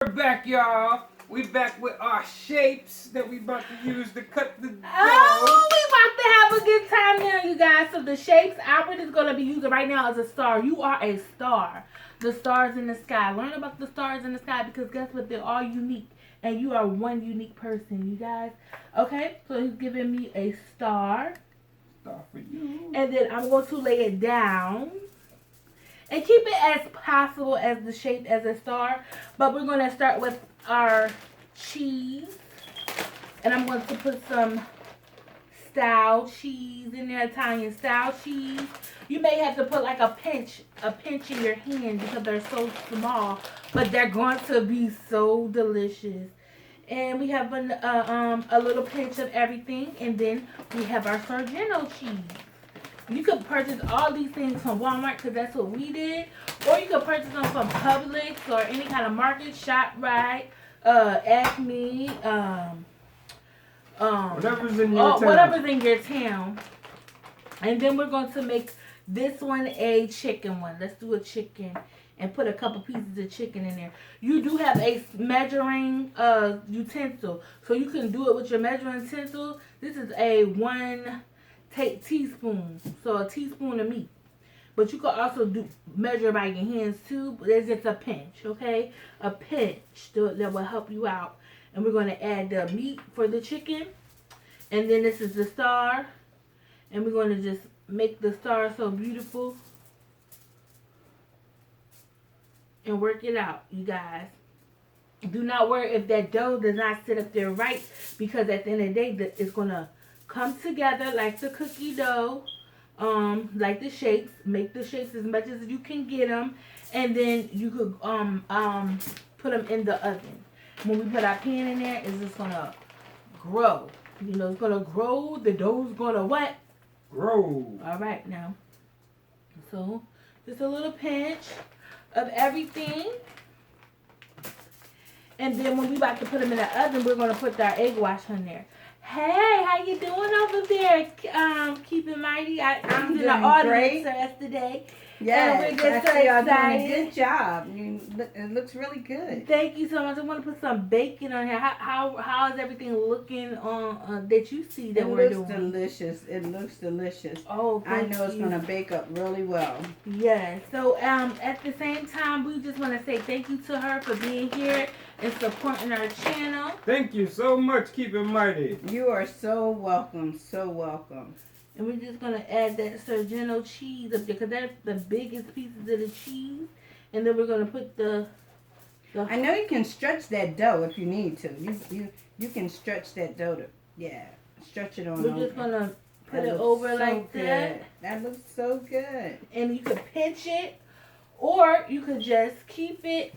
We're back, y'all. We back with our shapes that we about to use to cut the dough. Oh, we about to have a good time now, you guys. So the shapes Albert is going to be using right now is a star. You are a star. The stars in the sky. Learn about the stars in the sky because guess what? They're all unique. And you are one unique person, you guys. Okay, so he's giving me a star. Star for you. And then I'm going to lay it down. And keep it as possible as the shape as a star. But we're going to start with our cheese. And I'm going to put some style cheese in there, Italian style cheese. You may have to put like a pinch in your hand because they're so small. But they're going to be so delicious. And we have a little pinch of everything. And then we have our Sargento cheese. You could purchase all these things from Walmart because that's what we did. Or you could purchase them from Publix or any kind of market, ShopRite, Acme, whatever's in your town. Whatever's in your town. And then we're going to make this one a chicken one. Let's do a chicken and put a couple pieces of chicken in there. You do have a measuring utensil. So you can do it with your measuring utensil. This is a 1 teaspoon, so a teaspoon of meat. But you could also measure by your hands too. But there's just a pinch, okay? A pinch that will help you out. And we're going to add the meat for the chicken. And then this is the star. And we're going to just make the star so beautiful. And work it out, you guys. Do not worry if that dough does not sit up there right. Because at the end of the day, it's going to come together like the cookie dough, like the shapes. Make the shapes as much as you can get them, and then you could put them in the oven. When we put our pan in there, it's just gonna grow. You know, it's gonna grow. The dough's gonna what? Grow. All right, now. So just a little pinch of everything. And then when we about to put them in the oven, we're gonna put our egg wash on there. Hey, how you doing over there? Keep it mighty. I'm in the audience yesterday. Yes, we're just so y'all excited. doing a good job. It looks really good. Thank you so much. I want to put some bacon on here. How is everything looking on that you see that we're doing? It looks delicious. It looks delicious. Oh, I know it's going to bake up really well. Yes. So at the same time, we just want to say thank you to her for being here and supporting our channel. Thank you so much. Keep it mighty. You are so welcome. So welcome. And we're just going to add that Sargento cheese up there because that's the biggest pieces of the cheese. And then we're going to put the I know you can stretch that dough if you need to. You can stretch that dough stretch it on We're over. just going to put it over like good. that. That looks so good. And you could pinch it or you could just keep it,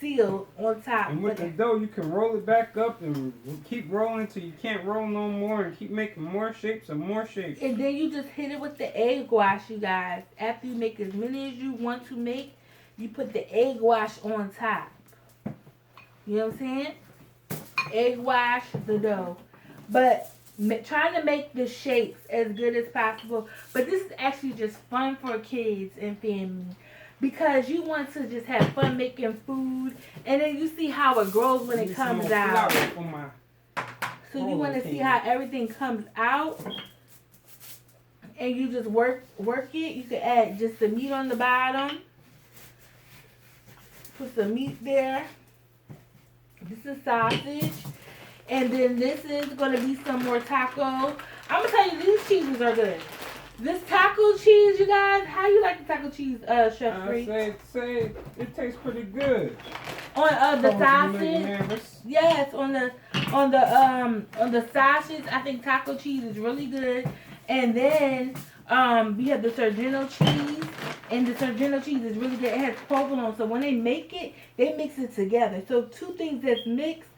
sealed on top. And with the dough, you can roll it back up and keep rolling until you can't roll no more and keep making more shapes and more shapes. And then you just hit it with the egg wash, you guys. After you make as many as you want to make, you put the egg wash on top. You know what I'm saying? Egg wash the dough. But trying to make the shapes as good as possible. But this is actually just fun for kids and family. Because you want to just have fun making food. And then you see how it grows when it comes out. So you want to see how everything comes out. And you just work it. You can add just the meat on the bottom. Put some meat there. This is sausage. And then this is going to be some more taco. I'm going to tell you, these cheeses are good. This taco cheese, you guys, how you like the taco cheese, Chef Free? Say it tastes pretty good. On the sausage, yes, on the sausage, I think taco cheese is really good. And then we have the Sargento cheese, and the Sargento cheese is really good. It has provolone, so when they make it, they mix it together. So two things that's mixed,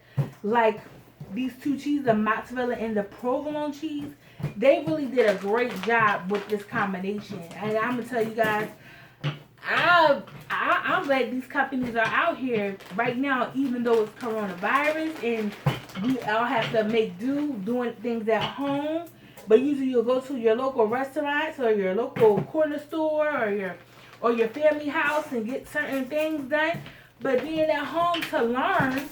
like these two cheeses, the mozzarella and the provolone cheese. They really did a great job with this combination. And I'm going to tell you guys, I'm glad these companies are out here right now, even though it's coronavirus and we all have to make do doing things at home. But usually you'll go to your local restaurants or your local corner store or your family house and get certain things done. But being at home to learn,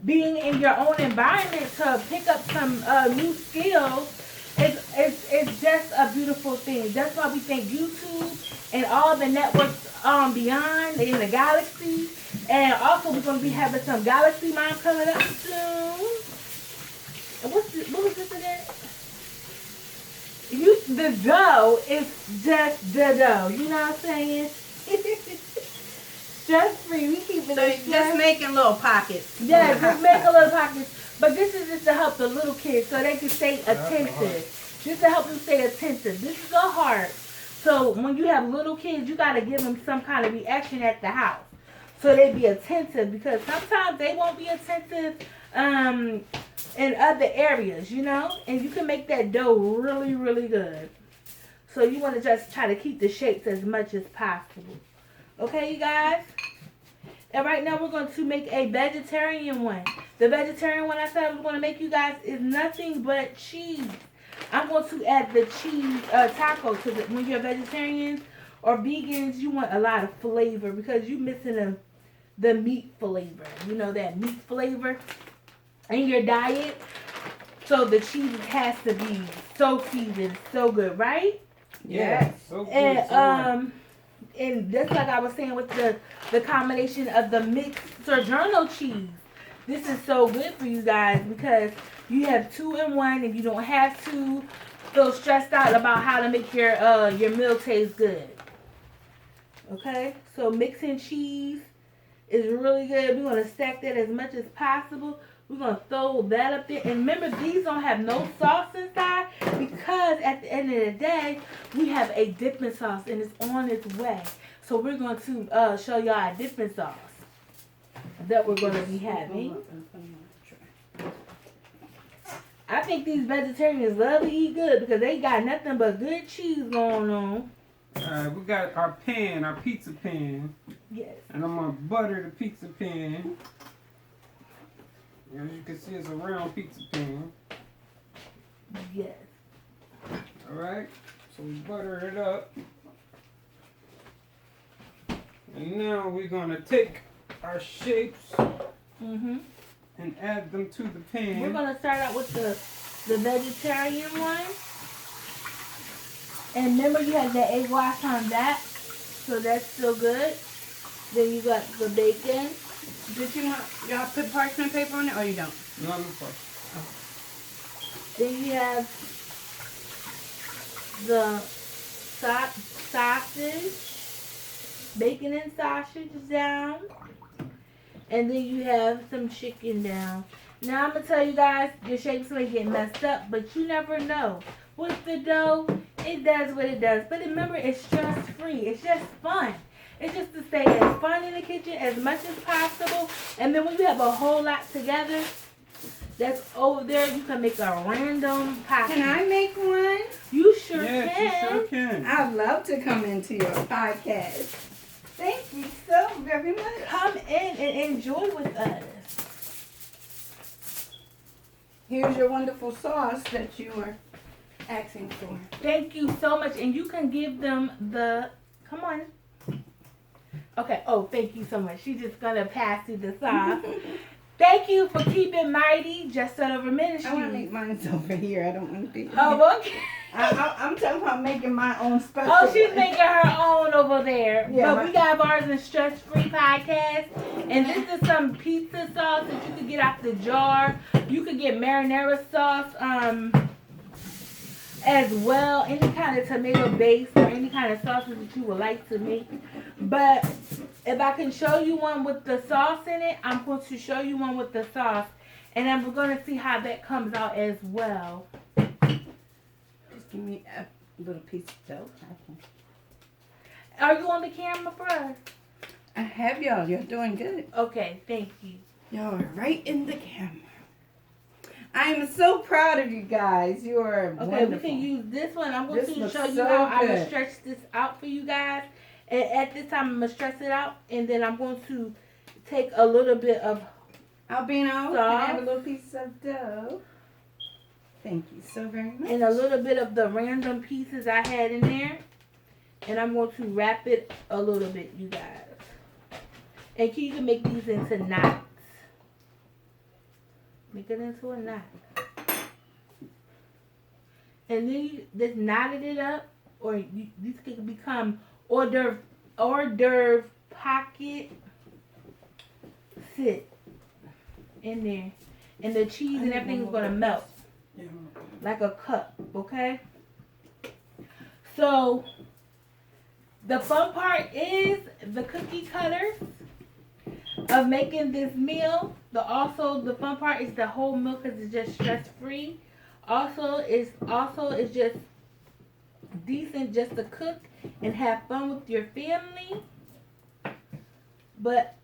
being in your own environment to pick up some new skills, it's just a beautiful thing. That's why we thank YouTube and all the networks beyond in the galaxy. And also we're going to be having some Galaxy Mom coming up soon. And what was this again? The dough is just the dough. You know what I'm saying? Stress free. We keep it So you're just making little pockets. Yeah, just make a little pockets. But this is just to help the little kids so they can stay attentive. Just to help them stay attentive. This is a heart. So when you have little kids, you got to give them some kind of reaction at the house. So they be attentive, because sometimes they won't be attentive in other areas, you know? And you can make that dough really, really good. So you want to just try to keep the shapes as much as possible. Okay, you guys? And right now we're going to make a vegetarian one. The vegetarian one I said I was going to make you guys is nothing but cheese. I'm going to add the cheese taco, because when you're vegetarians or vegans, you want a lot of flavor because you're missing the meat flavor. You know, that meat flavor in your diet. So the cheese has to be so seasoned, so good, right? Yes. So good. And and just like I was saying with the combination of the mixed Sojourner cheese, this is so good for you guys because you have 2 in 1 and you don't have to feel stressed out about how to make your meal taste good. Okay, so mixing cheese is really good. We're going to stack that as much as possible. We're going to throw that up there. And remember, these don't have no sauce inside because at the end of the day, we have a dipping sauce and it's on its way. So we're going to show y'all a dipping sauce that we're going to be having. I think these vegetarians love to eat good because they got nothing but good cheese going on. Alright, we got our pan, our pizza pan. Yes. And I'm going to butter the pizza pan. As you can see, it's a round pizza pan. Yes. Alright, so we butter it up. And now we're going to take our shapes and add them to the pan. We're going to start out with the vegetarian one. And remember, you have the egg wash on that. So that's still good. Then you got the bacon. Did y'all put parchment paper on it or you don't? No, I'm sorry. Then you have the sausage, bacon and sausage down. And then you have some chicken down. Now I'm going to tell you guys, your shapes may get messed up, but you never know. With the dough, it does what it does. But remember, it's stress free. It's just fun. It's just to stay as fun in the kitchen as much as possible. And then when you have a whole lot together that's over there, you can make a random pie. Can I make one? You sure yes, can. you sure can. I'd love to come into your podcast. Thank you so very much. Come in and enjoy with us. Here's your wonderful sauce that you were asking for. Thank you so much. And you can give them the... Come on. Okay. Oh, thank you so much. She's just going to pass you the sauce. Thank you for keeping mighty just over ministry. I want to make mine over here. I don't want to be. Oh, okay. I'm talking about making my own special. Oh, she's making her own over there. Yeah, but we got ours in stress-free podcast. And this is some pizza sauce that you can get out the jar. You can get marinara sauce as well. Any kind of tomato base or any kind of sauces that you would like to make. But if I can show you one with the sauce in it, I'm going to show you one with the sauce. And then we're going to see how that comes out as well. Just give me a little piece of dough. Are you on the camera for us? I have y'all. You're doing good. Okay, thank you. Y'all are right in the camera. I am so proud of you guys. You are Okay, wonderful. we can use this one. I'm going This to looks show you so how I'm going to good. stretch this out for you guys. And at this time, I'm going to stretch it out. And then I'm going to take a little bit of... Albino, can I Sauce. have a little piece of dough? Thank you so very much. And a little bit of the random pieces I had in there. And I'm going to wrap it a little bit, you guys. And you can make these into knots. Make it into a knot. And then you just knotted it up, or these could become hors d'oeuvre pocket. Sit in there. And the cheese and everything is going to melt. Yeah. Like a cup, okay? So, the fun part is the cookie cutters of making this meal. The fun part is the whole meal because it's just stress free. It's just decent just to cook and have fun with your family. But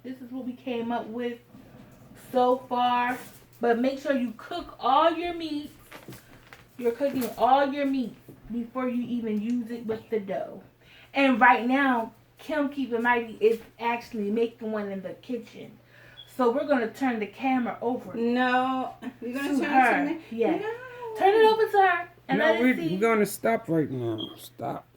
this is what we came up with so far. But make sure you cook all your meats. You're cooking all your meats before you even use it with the dough. And right now, Kim, keep in mind, is actually making one in the kitchen. So we're going to turn the camera over. No. You're going to turn her. it to me? Yes. No. Turn it over to her and No, let us we're see. going to stop right now. Stop.